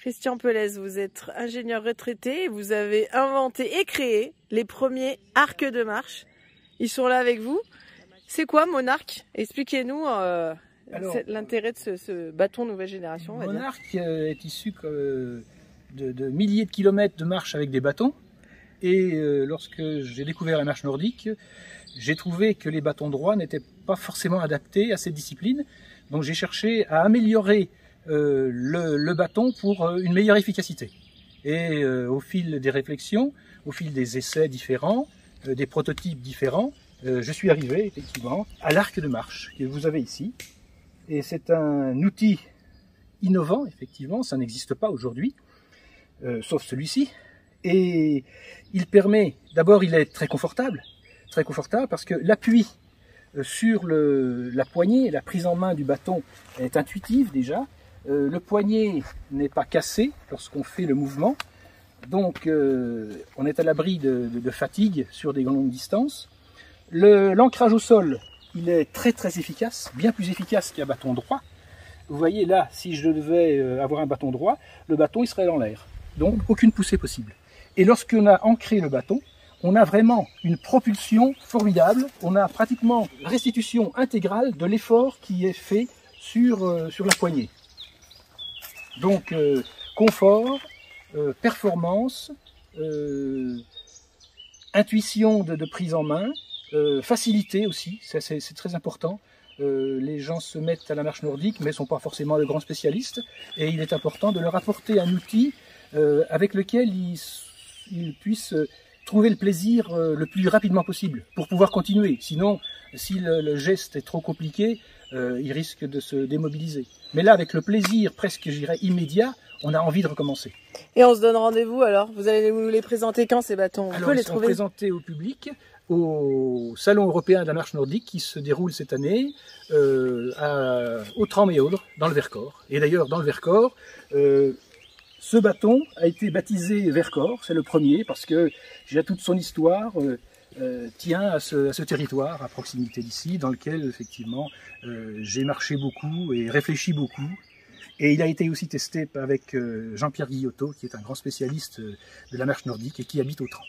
Christian Pelez, vous êtes ingénieur retraité et vous avez inventé et créé les premiers arcs de marche. Ils sont là avec vous. C'est quoi Monarch? Expliquez-nous l'intérêt de ce bâton nouvelle génération. Monarch est issu de milliers de kilomètres de marche avec des bâtons. Et lorsque j'ai découvert la marche nordique, j'ai trouvé que les bâtons droits n'étaient pas forcément adaptés à cette discipline. Donc j'ai cherché à améliorer le bâton pour une meilleure efficacité. Et au fil des réflexions, au fil des essais différents, des prototypes différents, je suis arrivé effectivement à l'arc de marche que vous avez ici. Et c'est un outil innovant, effectivement, ça n'existe pas aujourd'hui, sauf celui-ci. Et il permet, d'abord il est très confortable parce que l'appui sur la poignée, la prise en main du bâton est intuitive déjà. Le poignet n'est pas cassé lorsqu'on fait le mouvement, donc on est à l'abri de fatigue sur des longues distances. L'ancrage au sol, il est très efficace, bien plus efficace qu'un bâton droit. Vous voyez là, si je devais avoir un bâton droit, le bâton il serait dans l'air, donc aucune poussée possible. Et lorsqu'on a ancré le bâton, on a vraiment une propulsion formidable, on a pratiquement restitution intégrale de l'effort qui est fait sur la poignée. Donc confort, performance, intuition de prise en main, facilité aussi, c'est très important. Les gens se mettent à la marche nordique mais ne sont pas forcément de grands spécialistes et il est important de leur apporter un outil avec lequel ils puissent trouver le plaisir le plus rapidement possible pour pouvoir continuer. Sinon, si le geste est trop compliqué, il risque de se démobiliser. Mais là, avec le plaisir presque, je dirais, immédiat, on a envie de recommencer. Et on se donne rendez-vous alors? Vous allez nous les présenter quand ces bâtons? Alors, ils seront présentés au public au Salon européen de la marche nordique qui se déroule cette année au Tran-Méaudre, dans le Vercors. Et d'ailleurs, dans le Vercors, ce bâton a été baptisé Vercors, c'est le premier, parce que toute son histoire tient à ce territoire à proximité d'ici, dans lequel effectivement j'ai marché beaucoup et réfléchi beaucoup. Et il a été aussi testé avec Jean-Pierre Guillotot, qui est un grand spécialiste de la marche nordique et qui habite au Tran.